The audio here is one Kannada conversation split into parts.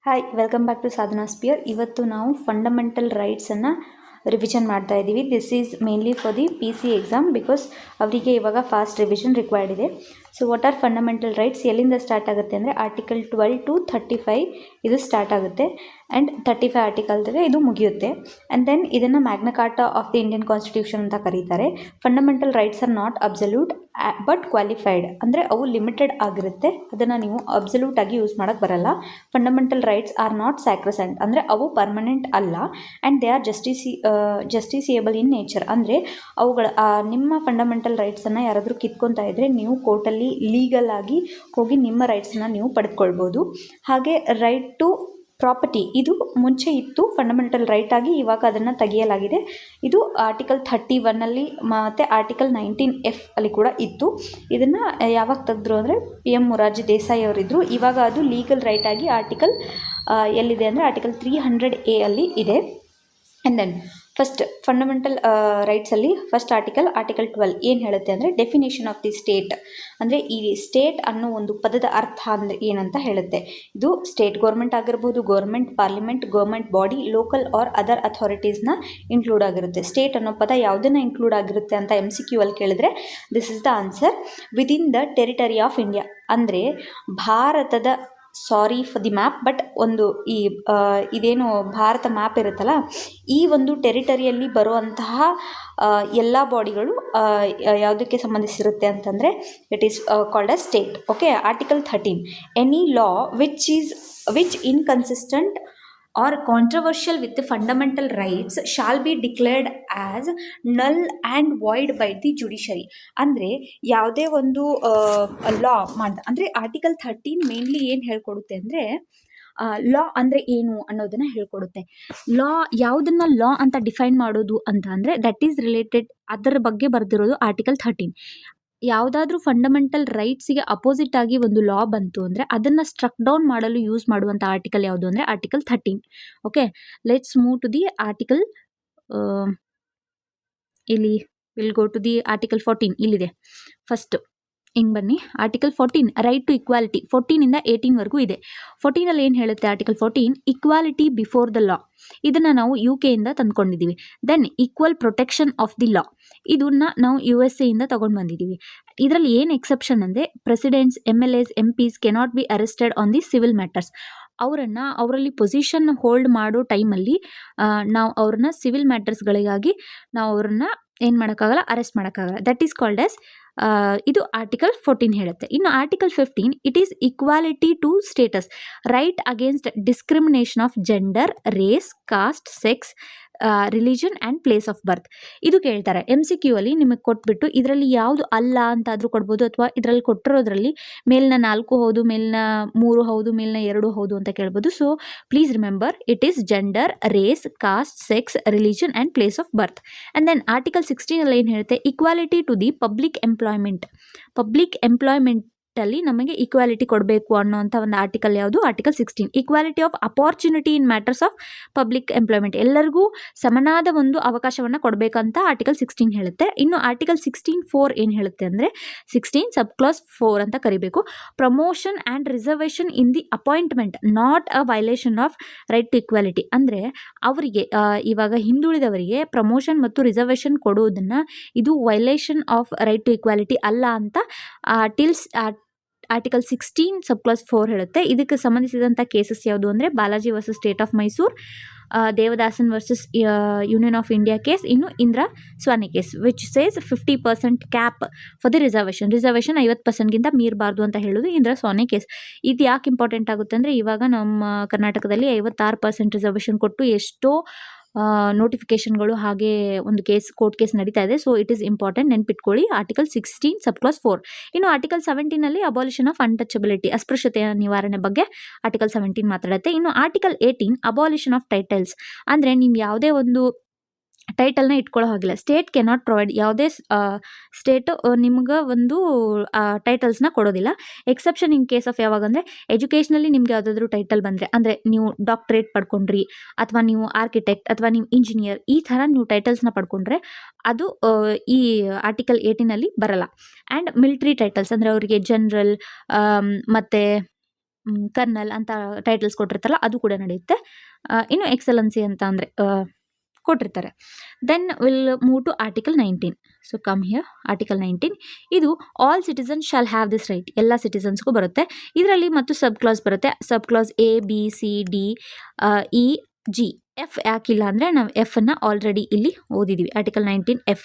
Hi, welcome back to Sadhana sphere. ಇವತ್ತು ನಾವು ಫಂಡಮೆಂಟಲ್ ರೈಟ್ಸನ್ನು ರಿವಿಷನ್ ಮಾಡ್ತಾ ಇದ್ದೀವಿ. This is mainly for the P C exam because ಅವರಿಗೆ ಇವಾಗ ಫಾಸ್ಟ್ ರಿವಿಷನ್ ರಿಕ್ವೈರ್ಡ್ ಇದೆ. So what are fundamental rights, ಎಲ್ಲಿಂದ ಸ್ಟಾರ್ಟ್ ಆಗುತ್ತೆ ಅಂದರೆ ಆರ್ಟಿಕಲ್ 12 to 35 ಇದು ಸ್ಟಾರ್ಟ್ ಆಗುತ್ತೆ ಆ್ಯಂಡ್ 35 ಆರ್ಟಿಕಲ್ಗೆ ಇದು ಮುಗಿಯುತ್ತೆ. ಆ್ಯಂಡ್ ದೆನ್ ಇದನ್ನು Magna Carta of the Indian constitution ಅಂತ ಕರೀತಾರೆ. Fundamental rights are not absolute but qualified, ಅಂದರೆ ಅವು ಲಿಮಿಟೆಡ್ ಆಗಿರುತ್ತೆ, ಅದನ್ನು ನೀವು ಅಬ್ಸಲ್ಯೂಟ್ ಆಗಿ ಯೂಸ್ ಮಾಡೋಕ್ಕೆ ಬರಲ್ಲ. Fundamental rights are not sacrosanct, ಅಂದರೆ ಅವು ಪರ್ಮನೆಂಟ್ ಅಲ್ಲ. And they are justiciable in nature, ಅಂದರೆ ಅವುಗಳ ನಿಮ್ಮ ಫಂಡಮೆಂಟಲ್ ರೈಟ್ಸನ್ನು ಯಾರಾದರೂ ಕಿತ್ಕೊತಾ ಇದ್ದರೆ ನೀವು ಕೋರ್ಟಲ್ಲಿ ಲೀಗಲ್ ಆಗಿ ಹೋಗಿ ನಿಮ್ಮ ರೈಟ್ಸನ್ನು ನೀವು ಪಡೆದುಕೊಳ್ಬೋದು. ಹಾಗೆ ರೈಟ್ ಟು ಪ್ರಾಪರ್ಟಿ, ಇದು ಮುಂಚೆ ಇತ್ತು ಫಂಡಮೆಂಟಲ್ ರೈಟ್ ಆಗಿ, ಇವಾಗ ಅದನ್ನು ತೆಗೆಯಲಾಗಿದೆ. ಇದು ಆರ್ಟಿಕಲ್ 31 ಮತ್ತು ಆರ್ಟಿಕಲ್ 19F ಅಲ್ಲಿ ಕೂಡ ಇತ್ತು. ಇದನ್ನು ಯಾವಾಗ ತೆಗೆದ್ರು ಅಂದರೆ PM ಮೊರಾರ್ಜಿ ದೇಸಾಯಿ ಅವರಿದ್ದರು. ಇವಾಗ ಅದು ಲೀಗಲ್ ರೈಟ್ ಆಗಿ ಆರ್ಟಿಕಲ್ ಎಲ್ಲಿದೆ ಅಂದರೆ ಆರ್ಟಿಕಲ್ 300A ಅಲ್ಲಿ ಇದೆ. ಆ್ಯಂಡ್ ದೆನ್ ಫಸ್ಟ್ ಫಂಡಮೆಂಟಲ್ ರೈಟ್ಸಲ್ಲಿ ಫಸ್ಟ್ ಆರ್ಟಿಕಲ್ 12 ಏನು ಹೇಳುತ್ತೆ ಅಂದರೆ ಡೆಫಿನೇಷನ್ ಆಫ್ ದಿ ಸ್ಟೇಟ್, ಅಂದರೆ ಈ ಸ್ಟೇಟ್ ಅನ್ನೋ ಒಂದು ಪದದ ಅರ್ಥ ಅಂದರೆ ಏನಂತ ಹೇಳುತ್ತೆ. ಇದು ಸ್ಟೇಟ್ ಗೌರ್ಮೆಂಟ್ ಆಗಿರ್ಬೋದು, government, parliament, government body, local or other ಅಥಾರಿಟೀಸ್ನ ಇನ್ಕ್ಲೂಡ್ ಆಗಿರುತ್ತೆ. ಸ್ಟೇಟ್ ಅನ್ನೋ ಪದ ಯಾವುದನ್ನು ಇನ್ಕ್ಲೂಡ್ ಆಗಿರುತ್ತೆ ಅಂತ MCQ ಅಲ್ಲಿ ಕೇಳಿದ್ರೆ this is the answer, within the territory of India. ಅಂದರೆ ಭಾರತದ, sorry for the map, but ಒಂದು ಈ ಇದೇನು ಭಾರತ ಮ್ಯಾಪ್ ಇರುತ್ತಲ್ಲ, ಈ ಒಂದು ಟೆರಿಟರಿಯಲ್ಲಿ ಬರುವಂತಹ ಎಲ್ಲ ಬಾಡಿಗಳು ಯಾವುದಕ್ಕೆ ಸಂಬಂಧಿಸಿರುತ್ತೆ ಅಂತಂದರೆ it is called a state. Okay, article 13, any law which inconsistent or controversial with the fundamental rights shall be declared as null and void by the judiciary. ಅಂದರೆ ಯಾವುದೇ ಒಂದು ಲಾ ಅಂದರೆ ಆರ್ಟಿಕಲ್ 13 ಮೇನ್ಲಿ ಏನು ಹೇಳ್ಕೊಡುತ್ತೆ ಅಂದರೆ ಲಾ ಅಂದರೆ ಏನು ಅನ್ನೋದನ್ನು ಹೇಳ್ಕೊಡುತ್ತೆ. ಲಾ ಯಾವುದನ್ನು ಲಾ ಅಂತ ಡಿಫೈನ್ ಮಾಡೋದು ಅಂತ ಅಂದರೆ ದಟ್ ಈಸ್ ರಿಲೇಟೆಡ್, ಅದರ ಬಗ್ಗೆ ಬರೆದಿರೋದು ಆರ್ಟಿಕಲ್ 13. ಯಾವುದಾದ್ರೂ ಫಂಡಮೆಂಟಲ್ ರೈಟ್ಸಿಗೆ ಅಪೋಸಿಟ್ ಆಗಿ ಒಂದು ಲಾ ಬಂತು ಅಂದರೆ ಅದನ್ನು ಸ್ಟ್ರಕ್ ಡೌನ್ ಮಾಡಲು ಯೂಸ್ ಮಾಡುವಂಥ ಆರ್ಟಿಕಲ್ ಯಾವುದು ಅಂದರೆ article 13. Okay, let's move to the article, ಇಲ್ಲಿ we'll go to the article 14. ಇಲ್ಲಿದೆ ಫಸ್ಟ್, ಹಿಂಗೆ ಬನ್ನಿ. ಆರ್ಟಿಕಲ್ 14 ರೈಟ್ ಟು ಇಕ್ವಾಲಿಟಿ, 14ಇಂದ 18ವರೆಗೂ ಇದೆ. 14ಅಲ್ಲಿ ಏನು ಹೇಳುತ್ತೆ article 14, equality before the law. ಇದನ್ನು ನಾವು UK ಇಂದ ತಂದ್ಕೊಂಡಿದ್ದೀವಿ. Then equal protection of the law, ಇದನ್ನ ನಾವು USA ಇಂದ ತೊಗೊಂಡು ಬಂದಿದ್ದೀವಿ. ಇದರಲ್ಲಿ ಏನು ಎಕ್ಸೆಪ್ಷನ್ ಅಂದರೆ presidents, MLAs, MPs cannot be arrested on the civil matters. ಅವರಲ್ಲಿ ಪೊಸಿಷನ್ ಹೋಲ್ಡ್ ಮಾಡೋ ಟೈಮಲ್ಲಿ ನಾವು ಅವ್ರನ್ನ ಸಿವಿಲ್ ಮ್ಯಾಟರ್ಸ್ಗಳಿಗಾಗಿ ನಾವು ಅವ್ರನ್ನ ಏನು ಮಾಡೋಕ್ಕಾಗಲ್ಲ, ಅರೆಸ್ಟ್ ಮಾಡೋಕ್ಕಾಗಲ್ಲ. ದಟ್ ಈಸ್ ಕಾಲ್ಡ್ ಆಸ್, ಇದು ಆರ್ಟಿಕಲ್ 14 ಹೇಳುತ್ತೆ. ಇನ್ನು article 15, it is equality to status, right against discrimination of gender, race, caste, sex, religion and place of birth. ಇದು ಕೇಳ್ತಾರೆ MCQ ಅಲ್ಲಿ ನಿಮಗೆ ಕೊಟ್ಬಿಟ್ಟು ಇದರಲ್ಲಿ ಯಾವುದು ಅಲ್ಲ ಅಂತಾದರೂ ಕೊಡ್ಬೋದು, ಅಥವಾ ಇದರಲ್ಲಿ ಕೊಟ್ಟಿರೋದ್ರಲ್ಲಿ ಮೇಲಿನ 4 ಹೌದು, ಮೇಲಿನ 3 ಹೌದು, ಮೇಲಿನ 2 ಹೌದು ಅಂತ ಕೇಳ್ಬೋದು. So please remember it is gender, race, caste, sex, religion and place of birth. And then article 16 ಏನು ಹೇಳುತ್ತೆ, equality to the public employment ಅಲ್ಲಿ ನಮಗೆ ಈಕ್ವಾಲಿಟಿ ಕೊಡಬೇಕು ಅನ್ನೋಂಥ ಒಂದು ಆರ್ಟಿಕಲ್ ಯಾವುದು, article 16. Equality of opportunity in matters of public employment, ಎಲ್ಲರಿಗೂ ಸಮನಾದ ಒಂದು ಅವಕಾಶವನ್ನು ಕೊಡಬೇಕಂತ ಆರ್ಟಿಕಲ್ 16 ಹೇಳುತ್ತೆ. ಇನ್ನು ಆರ್ಟಿಕಲ್ 16(4) ಏನು ಹೇಳುತ್ತೆ ಅಂದರೆ 16 ಸಬ್ ಕ್ಲಾಸ್ 4 ಅಂತ ಕರಿಬೇಕು. Promotion and reservation in the appointment not a violation of right to equality, ಅಂದರೆ ಅವರಿಗೆ ಇವಾಗ ಹಿಂದುಳಿದವರಿಗೆ ಪ್ರಮೋಷನ್ ಮತ್ತು ರಿಸರ್ವೇಷನ್ ಕೊಡುವುದನ್ನು ಇದು violation of right to equality ಅಲ್ಲ ಅಂತ ಆರ್ಟಿಕಲ್ 16 ಸಬ್ ಕ್ಲಾಸ್ 4 ಹೇಳುತ್ತೆ. ಇದಕ್ಕೆ ಸಂಬಂಧಿಸಿದಂಥ ಕೇಸಸ್ ಯಾವುದು ಅಂದರೆ Balaji versus state of Mysuru, Devadasan versus Union of India case, ಇನ್ನು Indira Sawhney case which says 50% cap for the reservation 50%ಗಿಂತ ಮೀರಬಾರ್ದು ಅಂತ ಹೇಳೋದು ಇಂದಿರಾ ಸ್ವಾನಿ ಕೇಸ್. ಇದು ಯಾಕೆ ಇಂಪಾರ್ಟೆಂಟ್ ಆಗುತ್ತೆ ಅಂದರೆ ಇವಾಗ ನಮ್ಮ ಕರ್ನಾಟಕದಲ್ಲಿ 56% ರಿಸರ್ವೇಷನ್ ಕೊಟ್ಟು ಎಷ್ಟೋ ನೋಟಿಫಿಕೇಷನ್ಗಳು ಹಾಗೆ ಒಂದು ಕೋರ್ಟ್ ಕೇಸ್ ನಡೀತಾ ಇದೆ. ಸೊ ಇಟ್ ಈಸ್ ಇಂಪಾರ್ಟೆಂಟ್, ನೆನ್ಪಿಟ್ಕೊಳ್ಳಿ. ಆರ್ಟಿಕಲ್ 16 ಸಬ್ ಕ್ಲಾಸ್ 4. ಇನ್ನು ಆರ್ಟಿಕಲ್ 17 ಅಬಾಲಿಷನ್ ಆಫ್ ಅನ್ಟಚಬಿಲಿಟಿ, ಅಸ್ಪೃಶ್ಯತೆಯ ನಿವಾರಣೆ ಬಗ್ಗೆ ಆರ್ಟಿಕಲ್ 17 ಮಾತಾಡುತ್ತೆ. ಇನ್ನು ಆರ್ಟಿಕಲ್ 18 ಅಬಾಲಿಷನ್ ಆಫ್ ಟೈಟಲ್ಸ್, ಅಂದರೆ ನೀವು ಯಾವುದೇ ಒಂದು ಟೈಟಲ್ನ ಇಟ್ಕೊಳ್ಳೋ ಹಾಗಿಲ್ಲ. ಸ್ಟೇಟ್ ಕೆನಾಟ್ ಪ್ರೊವೈಡ್, ಯಾವುದೇ ಸ್ಟೇಟು ನಿಮ್ಗೆ ಒಂದು ಟೈಟಲ್ಸ್ನ ಕೊಡೋದಿಲ್ಲ. ಎಕ್ಸೆಪ್ಷನ್ ಇನ್ ಕೇಸ್ ಆಫ್ ಯಾವಾಗ ಅಂದರೆ ಎಜುಕೇಷನಲ್ಲಿ ನಿಮ್ಗೆ ಯಾವುದಾದ್ರೂ ಟೈಟಲ್ ಬಂದರೆ, ಅಂದರೆ ನೀವು ಡಾಕ್ಟ್ರೇಟ್ ಪಡ್ಕೊಂಡ್ರಿ, ಅಥವಾ ನೀವು ಆರ್ಕಿಟೆಕ್ಟ್, ಅಥವಾ ನೀವು ಇಂಜಿನಿಯರ್, ಈ ಥರ ನೀವು ಟೈಟಲ್ಸ್ನ ಪಡ್ಕೊಂಡ್ರೆ ಅದು ಈ ಆರ್ಟಿಕಲ್ 18 ಬರಲ್ಲ. ಆ್ಯಂಡ್ ಮಿಲಿಟ್ರಿ ಟೈಟಲ್ಸ್, ಅಂದರೆ ಅವರಿಗೆ ಜನರಲ್ ಮತ್ತು ಕರ್ನಲ್ ಅಂತ ಟೈಟಲ್ಸ್ ಕೊಟ್ಟಿರ್ತಾರಲ್ಲ ಅದು ಕೂಡ ನಡೆಯುತ್ತೆ. ಇನ್ನು ಎಕ್ಸಲೆನ್ಸಿ ಅಂತ ಅಂದರೆ ಕೊಟ್ಟಿರ್ತಾರೆ. Then will move to article 19. So come here article 19. ಇದು all citizens shall have this right, ಎಲ್ಲ ಸಿಟಿಸನ್ಸ್ಗೂ ಬರುತ್ತೆ. ಇದರಲ್ಲಿ ಮತ್ತು ಸಬ್ ಕ್ಲಾಸ್ ಬರುತ್ತೆ. Sub class A, B, C, D, E, G. F ಯಾಕಿಲ್ಲ ಅಂದರೆ ನಾವು F-ಅನ್ನು ಆಲ್ರೆಡಿ ಇಲ್ಲಿ ಓದಿದ್ದೀವಿ, article 19F.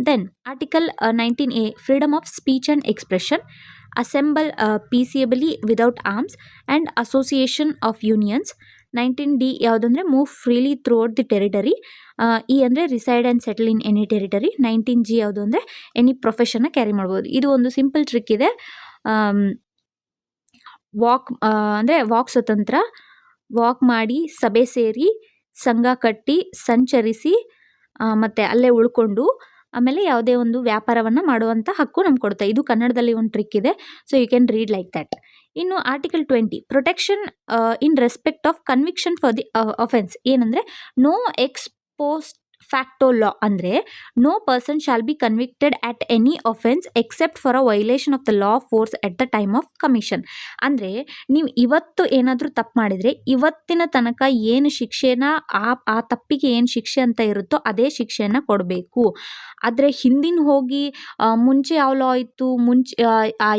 Then article 19A, freedom of speech and expression, assemble peaceably without arms and association of unions. 19D ಯಾವುದಂದರೆ move freely through the territory. E ಅಂದರೆ reside and settle in any territory. 19G ಯಾವುದು ಅಂದರೆ ಎನಿ ಪ್ರೊಫೆಷನ್ನ ಕ್ಯಾರಿ ಮಾಡ್ಬೋದು. ಇದು ಒಂದು ಸಿಂಪಲ್ ಟ್ರಿಕ್ ಇದೆ. ವಾಕ್ ಅಂದರೆ ವಾಕ್ ಸ್ವತಂತ್ರ, ವಾಕ್ ಮಾಡಿ, ಸಭೆ ಸೇರಿ, ಸಂಘ ಕಟ್ಟಿ, ಸಂಚರಿಸಿ, ಮತ್ತು ಅಲ್ಲೇ ಉಳ್ಕೊಂಡು, ಆಮೇಲೆ ಯಾವುದೇ ಒಂದು ವ್ಯಾಪಾರವನ್ನು ಮಾಡುವಂಥ ಹಕ್ಕು ನಮ್ಗೆ ಕೊಡುತ್ತೆ. ಇದು ಕನ್ನಡದಲ್ಲಿ ಒಂದು ಟ್ರಿಕ್ ಇದೆ. So you can read like that. ಇನ್ನು article 20, protection in respect of conviction for the offence. ಏನಂದರೆ no ex post facto law ಅಂದರೆ no person shall be convicted at any offence except for a violation of the law force at the time of commission. ಅಂದರೆ ನೀವು ಇವತ್ತು ಏನಾದರೂ ತಪ್ಪು ಮಾಡಿದರೆ ಇವತ್ತಿನ ತನಕ ಏನು ಶಿಕ್ಷೆನ ಆ ತಪ್ಪಿಗೆ ಏನು ಶಿಕ್ಷೆ ಅಂತ ಇರುತ್ತೋ ಅದೇ ಶಿಕ್ಷೆಯನ್ನು ಕೊಡಬೇಕು. ಆದರೆ ಹಿಂದಿನ ಹೋಗಿ ಮುಂಚೆ ಯಾವ ಲಾ ಇತ್ತು, ಮುಂಚೆ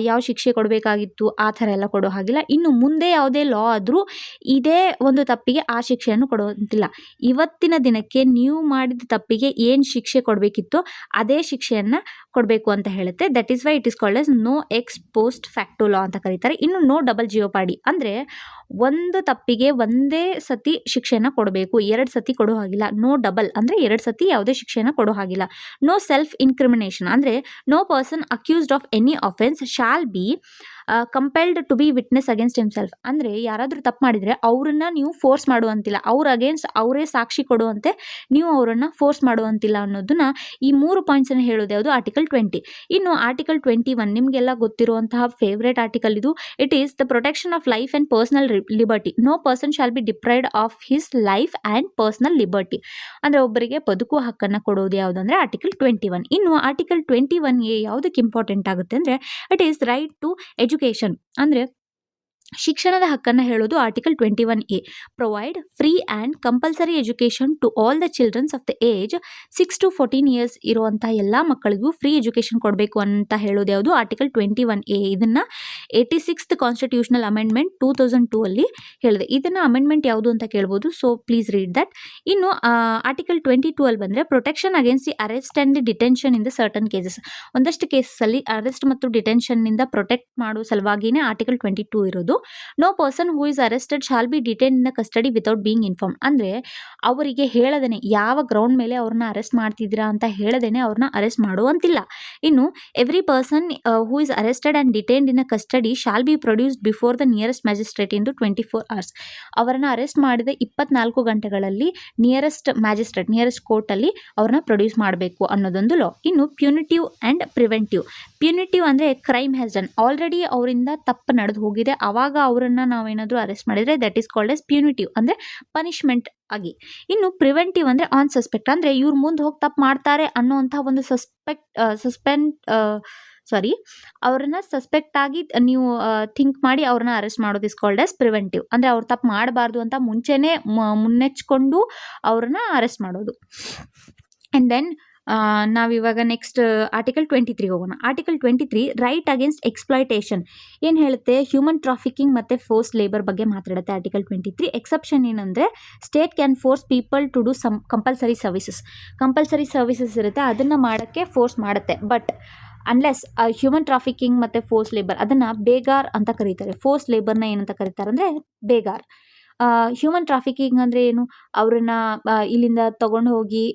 ಯಾವ ಶಿಕ್ಷೆ ಕೊಡಬೇಕಾಗಿತ್ತು ಆ ಥರ ಎಲ್ಲ ಕೊಡೋ ಹಾಗಿಲ್ಲ. ಇನ್ನು ಮುಂದೆ ಯಾವುದೇ ಲಾ ಆದರೂ ಇದೇ ಒಂದು ತಪ್ಪಿಗೆ ಆ ಶಿಕ್ಷೆಯನ್ನು ಕೊಡುವಂತಿಲ್ಲ. ಇವತ್ತಿನ ದಿನಕ್ಕೆ ನೀವು ಮಾಡಿದ ತಪ್ಪಿಗೆ ಏನು ಶಿಕ್ಷೆ ಕೊಡಬೇಕಿತ್ತೋ ಅದೇ ಶಿಕ್ಷೆಯನ್ನು ಕೊಡಬೇಕು ಅಂತ ಹೇಳುತ್ತೆ. That is why it is called as no ex post facto law ಅಂತ ಕರೀತಾರೆ. ಇನ್ನು ನೋ ಡಬಲ್ ಜಿಯೋಪಾಡಿ ಅಂದರೆ ಒಂದು ತಪ್ಪಿಗೆ ಒಂದೇ ಸತಿ ಶಿಕ್ಷೆಯನ್ನು ಕೊಡಬೇಕು, 2 ಸತಿ ಕೊಡೋ ಹಾಗಿಲ್ಲ. ನೋ ಡಬಲ್ ಅಂದರೆ 2 ಸತಿ ಯಾವುದೇ ಶಿಕ್ಷೆಯನ್ನು ಕೊಡೋ ಹಾಗಿಲ್ಲ. ನೋ ಸೆಲ್ಫ್ ಇನ್ಕ್ರಿಮಿನೇಷನ್ ಅಂದರೆ no person accused of any offence shall be compelled to be witness against himself. ಅಂದರೆ ಯಾರಾದರೂ ತಪ್ಪು ಮಾಡಿದರೆ ಅವರನ್ನು ನೀವು ಫೋರ್ಸ್ ಮಾಡುವಂತಿಲ್ಲ, ಅವ್ರ ಅಗೇನ್ಸ್ಟ್ ಅವರೇ ಸಾಕ್ಷಿ ಕೊಡುವಂತೆ ನೀವು ಅವರನ್ನು ಫೋರ್ಸ್ ಮಾಡುವಂತಿಲ್ಲ ಅನ್ನೋದನ್ನ ಈ 3 ಪಾಯಿಂಟ್ಸನ್ನು ಹೇಳೋದು ಯಾವುದು ಆರ್ಟಿಕಲ್ 20. ಇನ್ನು ಆರ್ಟಿಕಲ್ 21 ನಿಮಗೆಲ್ಲ ಗೊತ್ತಿರುವಂತಹ ಫೇವ್ರೇಟ್ ಆರ್ಟಿಕಲ್ ಇದು. It is the protection of life and personal liberty. No person shall be deprived of his life and personal liberty. ಅಂದರೆ ಒಬ್ಬರಿಗೆ ಬದುಕುವ ಹಕ್ಕನ್ನು ಕೊಡೋದು ಯಾವುದು ಅಂದರೆ ಆರ್ಟಿಕಲ್ 21. ಇನ್ನು ಆರ್ಟಿಕಲ್ 21A ಯಾವುದಕ್ಕೆ ಇಂಪಾರ್ಟೆಂಟ್ ಆಗುತ್ತೆ ಅಂದರೆ it is right to education. ಅಂದರೆ ಶಿಕ್ಷಣದ ಹಕ್ಕನ್ನು ಹೇಳೋದು article 21A. Provide free and compulsory education to all the childrens of the age 6 to 14 years ಇರುವಂಥ ಎಲ್ಲ ಮಕ್ಕಳಿಗೂ ಫ್ರೀ ಎಜುಕೇಷನ್ ಕೊಡಬೇಕು ಅಂತ ಹೇಳೋದು ಯಾವುದು ಆರ್ಟಿಕಲ್ 21A. ಇದನ್ನು 86th ಕಾನ್ಸ್ಟಿಟ್ಯೂಷನಲ್ ಅಮೆಂಡ್ಮೆಂಟ್ 2002 ಅಲ್ಲಿ ಹೇಳಿದೆ. ಇದನ್ನು ಅಮೆಂಡ್ಮೆಂಟ್ ಯಾವುದು ಅಂತ ಕೇಳ್ಬೋದು. So please read that. ಇನ್ನು ಆರ್ಟಿಕಲ್ 22 ಅಲ್ಲಿ ಬಂದರೆ protection against the arrest and the detention in the certain cases. ಒಂದಷ್ಟು ಕೇಸಲ್ಲಿ ಅರೆಸ್ಟ್ ಮತ್ತು ಡಿಟೆನ್ಷನ್ನಿಂದ ಪ್ರೊಟೆಕ್ಟ್ ಮಾಡೋ ಸಲುವಾಗಿಯೇ ಆರ್ಟಿಕಲ್ 22 ಇರೋದು. No person who is arrested shall be detain in the custody without being inform. ಅಂದರೆ ಅವರಿಗೆ ಹೇಳದೇನೆ, ಯಾವ ಗ್ರೌಂಡ್ ಮೇಲೆ ಅವ್ರನ್ನ ಅರೆಸ್ಟ್ ಮಾಡ್ತಿದ್ದೀರಾ ಅಂತ ಹೇಳದೇನೆ ಅವ್ರನ್ನ ಅರೆಸ್ಟ್ ಮಾಡುವಂತಿಲ್ಲ. ಇನ್ನು every person who is arrested and detained in a custody shall be produced before the nearest magistrate in 24 hours. ಅವರನ್ನು ಅರೆಸ್ಟ್ ಮಾಡಿದ 24 ಗಂಟೆಗಳಲ್ಲಿ ನಿಯರೆಸ್ಟ್ ಮ್ಯಾಜಿಸ್ಟ್ರೇಟ್, ನಿಯರೆಸ್ಟ್ ಕೋರ್ಟಲ್ಲಿ ಅವ್ರನ್ನ ಪ್ರೊಡ್ಯೂಸ್ ಮಾಡಬೇಕು ಅನ್ನೋದೊಂದು ಲಾ. ಇನ್ನು ಪ್ಯೂನಿಟಿವ್ ಆ್ಯಂಡ್ ಪ್ರಿವೆಂಟಿವ್. ಪ್ಯೂನಿಟಿವ್ ಅಂದರೆ ಕ್ರೈಮ್ ಹ್ಯಾಸ್ ಡನ್, ಆಲ್ರೆಡಿ ಅವರಿಂದ ತಪ್ಪು ನಡೆದು ಹೋಗಿದೆ, ಆವಾಗ ಅವರನ್ನು ನಾವೇನಾದರೂ ಅರೆಸ್ಟ್ ಮಾಡಿದರೆ ದಟ್ ಈಸ್ ಕಾಲ್ಡ್ ಎಸ್ ಪ್ಯೂನಿಟಿವ್, ಅಂದರೆ ಪನಿಷ್ಮೆಂಟ್ ಆಗಿ. ಇನ್ನು ಪ್ರಿವೆಂಟಿವ್ ಅಂದರೆ ಆನ್ ಸಸ್ಪೆಕ್ಟ್, ಅಂದರೆ ಇವ್ರು ಮುಂದೆ ಹೋಗಿ ತಪ್ಪು ಮಾಡ್ತಾರೆ ಅನ್ನೋವಂಥ ಒಂದು ಅವರನ್ನು ಸಸ್ಪೆಕ್ಟ್ ಆಗಿ ನೀವು ಥಿಂಕ್ ಮಾಡಿ ಅವ್ರನ್ನ ಅರೆಸ್ಟ್ ಮಾಡೋದು ಇಸ್ ಕಾಲ್ಡ್ ಎಸ್ ಪ್ರಿವೆಂಟಿವ್. ಅಂದರೆ ಅವ್ರು ತಪ್ಪು ಮಾಡಬಾರ್ದು ಅಂತ ಮುಂಚೆನೇ ಮುನ್ನೆಚ್ಕೊಂಡು ಅವ್ರನ್ನ ಅರೆಸ್ಟ್ ಮಾಡೋದು. ಆ್ಯಂಡ್ ದೆನ್ ನಾವಿವಾಗ ನೆಕ್ಸ್ಟ್ ಆರ್ಟಿಕಲ್ 23 ಹೋಗೋಣ. ಆರ್ಟಿಕಲ್ 23 ರೈಟ್ ಅಗೇನ್ಸ್ಟ್ ಎಕ್ಸ್ಪ್ಲಾಯ್ಟೇಷನ್ ಏನು ಹೇಳುತ್ತೆ, ಹ್ಯೂಮನ್ ಟ್ರಾಫಿಕಿಂಗ್ ಮತ್ತು ಫೋರ್ಸ್ ಲೇಬರ್ ಬಗ್ಗೆ ಮಾತಾಡುತ್ತೆ ಆರ್ಟಿಕಲ್ 23. ಎಕ್ಸೆಪ್ಷನ್ ಏನಂದರೆ state can force people to do some compulsory services ಇರುತ್ತೆ, ಅದನ್ನು ಮಾಡೋಕ್ಕೆ ಫೋರ್ಸ್ ಮಾಡುತ್ತೆ. ಬಟ್ ಅನ್ಲೆಸ್ ಹ್ಯೂಮನ್ ಟ್ರಾಫಿಕಿಂಗ್ ಮತ್ತು ಫೋರ್ಸ್ ಲೇಬರ್ ಅದನ್ನು ಬೇಗಾರ್ ಅಂತ ಕರೀತಾರೆ. ಫೋರ್ಸ್ ಲೇಬರ್ನ ಏನಂತ ಕರೀತಾರೆ ಅಂದರೆ ಬೇಗಾರ್. ಹ್ಯೂಮನ್ ಟ್ರಾಫಿಕಿಂಗ್ ಅಂದರೆ ಏನು, ಅವ್ರನ್ನ ಇಲ್ಲಿಂದ ತೊಗೊಂಡು ಹೋಗಿ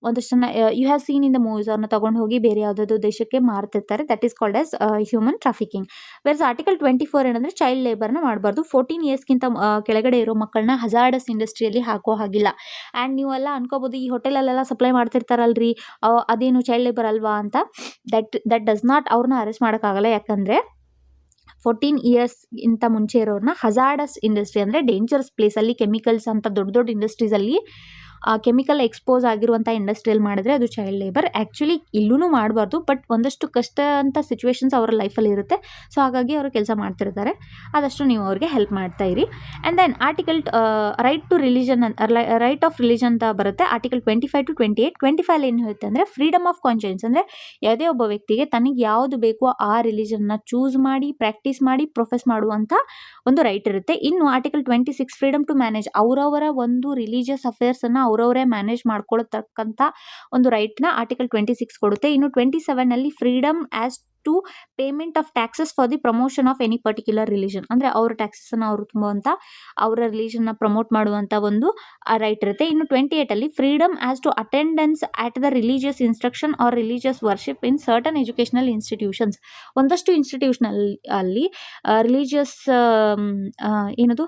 ಒಂದಷ್ಟನ್ನು you have seen in the movies, ಅವ್ರನ್ನ ತೊಗೊಂಡು ಹೋಗಿ ಬೇರೆ ಯಾವುದಾದ್ರು ದೇಶಕ್ಕೆ ಮಾರ್ತಿರ್ತಾರೆ. That is called as human trafficking. Whereas article 24 ಏನಂದರೆ ಚೈಲ್ಡ್ ಲೇಬರ್ನ ಮಾಡಬಾರ್ದು. 14 yearsಗಿಂತ ಕೆಳಗಡೆ ಇರೋ ಮಕ್ಕಳನ್ನ ಹಜಾರ್ಡಸ್ ಇಂಡಸ್ಟ್ರಿಯಲ್ಲಿ ಹಾಕೋ ಹಾಗಿಲ್ಲ. ಆ್ಯಂಡ್ ನೀವೆಲ್ಲ ಅನ್ಕೋಬೋದು ಈ ಹೋಟೆಲಲ್ಲೆಲ್ಲ ಸಪ್ಲೈ ಮಾಡ್ತಿರ್ತಾರಲ್ರಿ ಅದೇನು ಚೈಲ್ಡ್ ಲೇಬರ್ ಅಲ್ವಾ ಅಂತ. ದಟ್ ಡಸ್ ನಾಟ್, ಅವ್ರನ್ನ ಅರೆಸ್ಟ್ ಮಾಡೋಕ್ಕಾಗಲ್ಲ. ಯಾಕಂದರೆ 14 yearsಗಿಂತ ಮುಂಚೆ ಇರೋರನ್ನ ಹಜಾರ್ಡಸ್ ಇಂಡಸ್ಟ್ರಿ ಅಂದರೆ ಡೇಂಜರಸ್ ಪ್ಲೇಸಲ್ಲಿ ಕೆಮಿಕಲ್ಸ್ ಅಂತ ದೊಡ್ಡ ಇಂಡಸ್ಟ್ರೀಸಲ್ಲಿ ಕೆಮಿಕಲ್ ಎಕ್ಸ್ಪೋಸ್ ಆಗಿರುವಂಥ ಇಂಡಸ್ಟ್ರಿಯಲ್ಲಿ ಮಾಡಿದ್ರೆ ಅದು ಚೈಲ್ಡ್ ಲೇಬರ್. ಆ್ಯಕ್ಚುಲಿ ಇಲ್ಲೂ ಮಾಡಬಾರ್ದು, ಬಟ್ ಒಂದಷ್ಟು ಕಷ್ಟ ಅಂತ ಸಿಚುವೇಶನ್ಸ್ ಅವರ ಲೈಫಲ್ಲಿ ಇರುತ್ತೆ. ಸೊ ಹಾಗಾಗಿ ಅವರು ಕೆಲಸ ಮಾಡ್ತಿರ್ತಾರೆ, ಆದಷ್ಟು ನೀವು ಅವ್ರಿಗೆ ಹೆಲ್ಪ್ ಮಾಡ್ತಾ ಇರಿ. And then article right to religion right of religion ಅಂತ ಬರುತ್ತೆ. Article 25 to 28. 25 ಏನು ಹೇಳುತ್ತೆ ಅಂದರೆ ಫ್ರೀಡಮ್ ಆಫ್ ಕಾನ್ಷಿಯನ್ಸ್, ಅಂದರೆ ಯಾವುದೇ ಒಬ್ಬ ವ್ಯಕ್ತಿಗೆ ತನಗೆ ಯಾವುದು ಬೇಕೋ ಆ ರಿಲಿಜನ್ನ ಚೂಸ್ ಮಾಡಿ ಪ್ರಾಕ್ಟೀಸ್ ಮಾಡಿ ಪ್ರೊಫೆಸ್ ಮಾಡುವಂಥ ಒಂದು ರೈಟ್ ಇರುತ್ತೆ. ಇನ್ನು ಆರ್ಟಿಕಲ್ 26 ಫ್ರೀಡಮ್ ಟು ಮ್ಯಾನೇಜ್, ಅವರವರ ಒಂದು ರಿಲಿಜಿಯಸ್ ಅಫೇರ್ಸನ್ನು ಅವರವರೇ ಮ್ಯಾನೇಜ್ ಮಾಡ್ಕೊಳ್ತಕ್ಕಂಥ ಒಂದು ರೈಟ್ನ ಆರ್ಟಿಕಲ್ 26 ಕೊಡುತ್ತೆ. ಇನ್ನು 27ನಲ್ಲಿ freedom as to payment of taxes for the promotion of any particular religion, ಅಂದರೆ ಅವ್ರ ಟ್ಯಾಕ್ಸಸ್ಸನ್ನು ಅವರು ತುಂಬುವಂಥ ಅವರ ರಿಲಿಜನ್ನ ಪ್ರಮೋಟ್ ಮಾಡುವಂಥ ಒಂದು ರೈಟ್ ಇರುತ್ತೆ. ಇನ್ನು 28ಅಲ್ಲಿ freedom as to attendance at the religious instruction or religious worship in certain educational institutions. ಒಂದಷ್ಟು ಇನ್ಸ್ಟಿಟ್ಯೂಷನಲ್ ಅಲ್ಲಿ ರಿಲಿಜಿಯಸ್ ಏನದು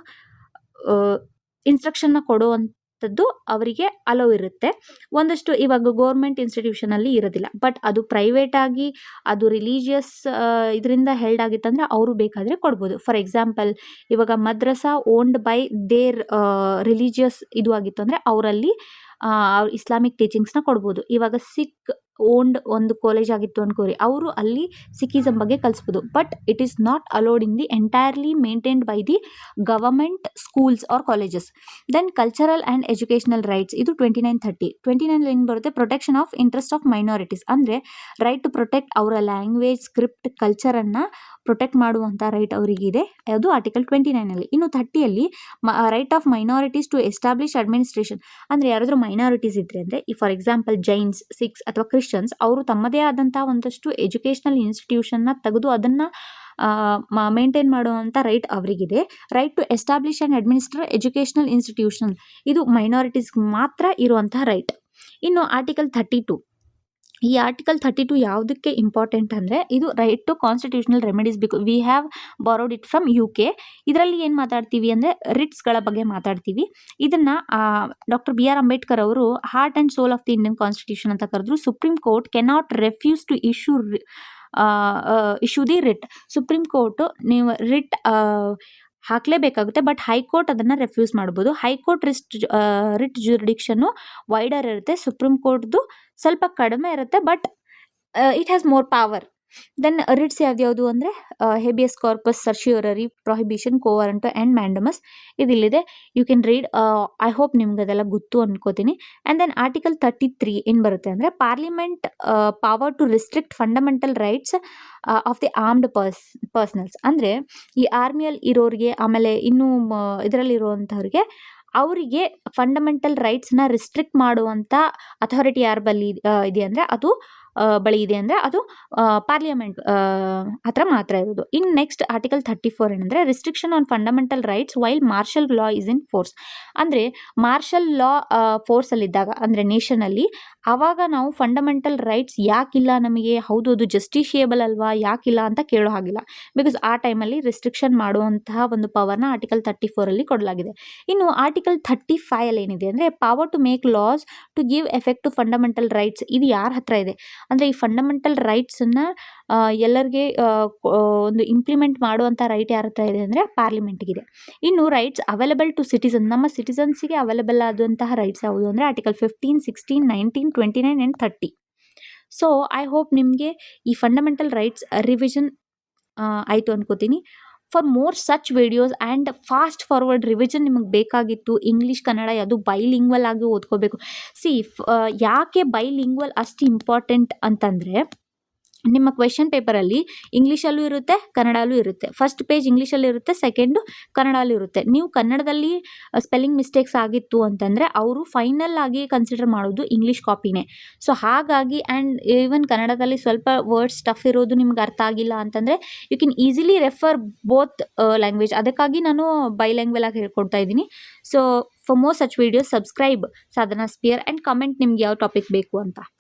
ಇನ್ಸ್ಟ್ರಕ್ಷನ್ನ ಕೊಡುವಂಥದ್ದು ಅವರಿಗೆ ಅಲೋ ಇರುತ್ತೆ. ಒಂದಷ್ಟು ಇವಾಗ ಗೌರ್ಮೆಂಟ್ ಇನ್ಸ್ಟಿಟ್ಯೂಷನಲ್ಲಿ ಇರೋದಿಲ್ಲ, ಬಟ್ ಅದು ಪ್ರೈವೇಟಾಗಿ ಅದು ರಿಲಿಜಿಯಸ್ ಇದರಿಂದ ಹೆಲ್ಡ್ ಆಗಿತ್ತಂದರೆ ಅವರು ಬೇಕಾದರೆ ಕೊಡ್ಬೋದು. ಫಾರ್ ಎಕ್ಸಾಂಪಲ್ ಇವಾಗ madrasa owned by there religious ಇದು ಆಗಿತ್ತು ಅಂದರೆ ಅವರಲ್ಲಿ ಇಸ್ಲಾಮಿಕ್ ಟೀಚಿಂಗ್ಸ್ನ ಕೊಡ್ಬೋದು. ಇವಾಗ ಸಿಖ್ ಓನ್ಡ್ ಒಂದು ಕಾಲೇಜ್ ಆಗಿತ್ತು ಅನ್ಕೋರಿ, ಅವರು ಅಲ್ಲಿ ಸಿಖಿಸಮ್ ಬಗ್ಗೆ ಕಲಿಸ್ಬೋದು. But it is not allowed in the entirely maintained by the government schools or colleges. Then cultural and educational rights, ಇದು 29-30. 29 ಏನು ಬರುತ್ತೆ, protection of interest of minorities, ಅಂದರೆ ರೈಟ್ ಟು ಪ್ರೊಟೆಕ್ಟ್ ಅವರ ಲ್ಯಾಂಗ್ವೇಜ್ ಸ್ಕ್ರಿಪ್ಟ್ ಕಲ್ಚರನ್ನು ಪ್ರೊಟೆಕ್ಟ್ ಮಾಡುವಂಥ ರೈಟ್ ಅವರಿಗಿದೆ, ಅದು ಆರ್ಟಿಕಲ್ 29ನಲ್ಲಿ. ಇನ್ನು 30ಯಲ್ಲಿ right of minorities to establish administration, ಅಂದರೆ ಯಾರಾದರೂ ಮೈನಾರಿಟೀಸ್ ಇದ್ದರೆ ಅಂದರೆ ಈ ಫಾರ್ ಎಕ್ಸಾಂಪಲ್ ಜೈನ್ಸ್, ಸಿಖ್ಸ್ ಅಥವಾ ಕ್ರಿಶ್ಚಿಯನ್ಸ್, ಅವರು ತಮ್ಮದೇ ಆದಂಥ ಒಂದಷ್ಟು ಎಜುಕೇಷನಲ್ ಇನ್ಸ್ಟಿಟ್ಯೂಷನ್ನ ತೆಗೆದು ಅದನ್ನು ಮೇಂಟೈನ್ ಮಾಡುವಂಥ ರೈಟ್ ಅವರಿಗಿದೆ. Right to establish and administer educational institution, ಇದು ಮೈನಾರಿಟೀಸ್ಗೆ ಮಾತ್ರ ಇರುವಂಥ ರೈಟ್. ಇನ್ನು ಆರ್ಟಿಕಲ್ 32, ಈ ಆರ್ಟಿಕಲ್ 32 ಯಾವುದಕ್ಕೆ ಇಂಪಾರ್ಟೆಂಟ್ ಅಂದರೆ ಇದು right to constitutional remedies, we have borrowed it from UK. ಇದರಲ್ಲಿ ಏನು ಮಾತಾಡ್ತೀವಿ ಅಂದರೆ ರಿಟ್ಸ್ಗಳ ಬಗ್ಗೆ ಮಾತಾಡ್ತೀವಿ. ಇದನ್ನು ಡಾಕ್ಟರ್ BR ಅಂಬೇಡ್ಕರ್ ಅವರು heart and soul of the Indian constitution ಅಂತ ಕರೆದ್ರು. Supreme Court cannot refuse to issue the writ. Supreme Court ನೀವು ರಿಟ್ ಹಾಕಲೇಬೇಕಾಗುತ್ತೆ, ಬಟ್ ಹೈಕೋರ್ಟ್ ಅದನ್ನು ರೆಫ್ಯೂಸ್ ಮಾಡ್ಬೋದು. ಹೈಕೋರ್ಟ್ ರಿಟ್ ಜುರಿಡಿಕ್ಷನ್ನು ವೈಡರ್ ಇರುತ್ತೆ, ಸುಪ್ರೀಂ ಕೋರ್ಟ್ದು ಸ್ವಲ್ಪ ಕಡಿಮೆ ಇರುತ್ತೆ, but it has more power. Then writs ಯಾವ್ದು ಅಂದರೆ habeas corpus, certiorari, prohibition, quo warranto and mandamus, ಇದಿಲ್ಲಿದೆ. You can read. I hope ನಿಮ್ಗೆ ಅದೆಲ್ಲ ಗೊತ್ತು ಅನ್ಕೋತೀನಿ. ಆ್ಯಂಡ್ ದೆನ್ ಆರ್ಟಿಕಲ್ 33 ಏನು ಬರುತ್ತೆ ಅಂದರೆ parliament power to restrict fundamental rights of the armed personnels, ಅಂದರೆ ಈ ಆರ್ಮಿಯಲ್ಲಿ ಇರೋರಿಗೆ ಆಮೇಲೆ ಇನ್ನೂ ಇದರಲ್ಲಿರುವಂಥವ್ರಿಗೆ ಅವರಿಗೆ ಫಂಡಮೆಂಟಲ್ ರೈಟ್ಸ್ನ ರಿಸ್ಟ್ರಿಕ್ಟ್ ಮಾಡುವಂಥ ಅಥಾರಿಟಿ ಯಾರ ಬಳಿ ಇದೆ ಅಂದರೆ ಅದು ಬಳಿ ಇದೆ ಅಂದರೆ ಅದು ಪಾರ್ಲಿಮೆಂಟ್ ಹತ್ರ ಮಾತ್ರ ಇರೋದು. ಇನ್ನು ನೆಕ್ಸ್ಟ್ ಆರ್ಟಿಕಲ್ 34 ಏನಂದರೆ restriction on fundamental rights while martial law is in force, ಅಂದರೆ ಮಾರ್ಷಲ್ ಲಾ ಫೋರ್ಸಲ್ಲಿದ್ದಾಗ ಅಂದರೆ ನೇಷನಲ್ಲಿ ಆವಾಗ ನಾವು ಫಂಡಮೆಂಟಲ್ ರೈಟ್ಸ್ ಯಾಕಿಲ್ಲ ನಮಗೆ, ಹೌದು ಅದು ಜಸ್ಟಿಷಿಯೇಬಲ್ ಅಲ್ವಾ, ಯಾಕಿಲ್ಲ ಅಂತ ಕೇಳೋ ಹಾಗಿಲ್ಲ. ಬಿಕಾಸ್ ಆ ಟೈಮಲ್ಲಿ ರಿಸ್ಟ್ರಿಕ್ಷನ್ ಮಾಡುವಂತಹ ಒಂದು ಪವರ್ನ ಆರ್ಟಿಕಲ್ 34ಅಲ್ಲಿ ಕೊಡಲಾಗಿದೆ. ಇನ್ನು ಆರ್ಟಿಕಲ್ 35 ಏನಿದೆ ಅಂದರೆ power to make laws to give effect to fundamental rights, ಇದು ಯಾರ ಹತ್ರ ಇದೆ ಅಂದರೆ ಈ ಫಂಡಮೆಂಟಲ್ ರೈಟ್ಸನ್ನು ಎಲ್ಲರಿಗೆ ಒಂದು ಇಂಪ್ಲಿಮೆಂಟ್ ಮಾಡುವಂಥ ರೈಟ್ ಯಾರ ಹತ್ರ ಇದೆ ಅಂದರೆ ಪಾರ್ಲಿಮೆಂಟ್ಗಿದೆ. ಇನ್ನು ರೈಟ್ಸ್ ಅವೈಲಬಲ್ ಟು ಸಿಟಿಸನ್, ನಮ್ಮ ಸಿಟಿಸನ್ಸಿಗೆ ಅವೈಲಬಲ್ ಆದಂತಹ ರೈಟ್ಸ್ ಯಾವುದು ಅಂದರೆ article 15, 16, 19, 29 and 30. So I hope ನಿಮಗೆ ಈ ಫಂಡಮೆಂಟಲ್ ರೈಟ್ಸ್ ರಿವಿಷನ್ ಆಯಿತು ಅನ್ಕೋತೀನಿ. For more such videos and fast forward revision ನಿಮಗೆ ಬೇಕಾಗಿತ್ತು, ಇಂಗ್ಲೀಷ್ ಕನ್ನಡ ಅದು ಬೈಲಿಂಗ್ವಲ್ ಆಗಿ ಓದ್ಕೋಬೇಕು. ಯಾಕೆ ಬೈಲಿಂಗ್ವಲ್ ಅಷ್ಟು ಇಂಪಾರ್ಟೆಂಟ್ ಅಂತಂದರೆ ನಿಮ್ಮ ಕ್ವೆಶ್ಚನ್ ಪೇಪರಲ್ಲಿ ಇಂಗ್ಲೀಷಲ್ಲೂ ಇರುತ್ತೆ, ಕನ್ನಡಲ್ಲೂ ಇರುತ್ತೆ. ಫಸ್ಟ್ ಪೇಜ್ ಇಂಗ್ಲೀಷಲ್ಲಿ ಇರುತ್ತೆ, ಸೆಕೆಂಡು ಕನ್ನಡಲ್ಲೂ ಇರುತ್ತೆ. ನೀವು ಕನ್ನಡದಲ್ಲಿ ಸ್ಪೆಲ್ಲಿಂಗ್ ಮಿಸ್ಟೇಕ್ಸ್ ಆಗಿತ್ತು ಅಂತಂದರೆ ಅವರು ಫೈನಲ್ ಆಗಿ ಕನ್ಸಿಡರ್ ಮಾಡೋದು ಇಂಗ್ಲೀಷ್ ಕಾಪಿನೇ. ಸೊ ಹಾಗಾಗಿ ಆ್ಯಂಡ್ ಈವನ್ ಕನ್ನಡದಲ್ಲಿ ಸ್ವಲ್ಪ ವರ್ಡ್ಸ್ ಟಫ್ ಇರೋದು ನಿಮ್ಗೆ ಅರ್ಥ ಆಗಿಲ್ಲ ಅಂತಂದರೆ you can easily refer both language. ಅದಕ್ಕಾಗಿ ನಾನು ಬೈಲ್ಯಾಂಗ್ವೇಲ್ ಆಗಿ ಹೇಳ್ಕೊಡ್ತಾ ಇದ್ದೀನಿ. So for more such videos subscribe Sadhana sphere and comment ನಿಮ್ಗೆ ಯಾವ ಟಾಪಿಕ್ ಬೇಕು ಅಂತ.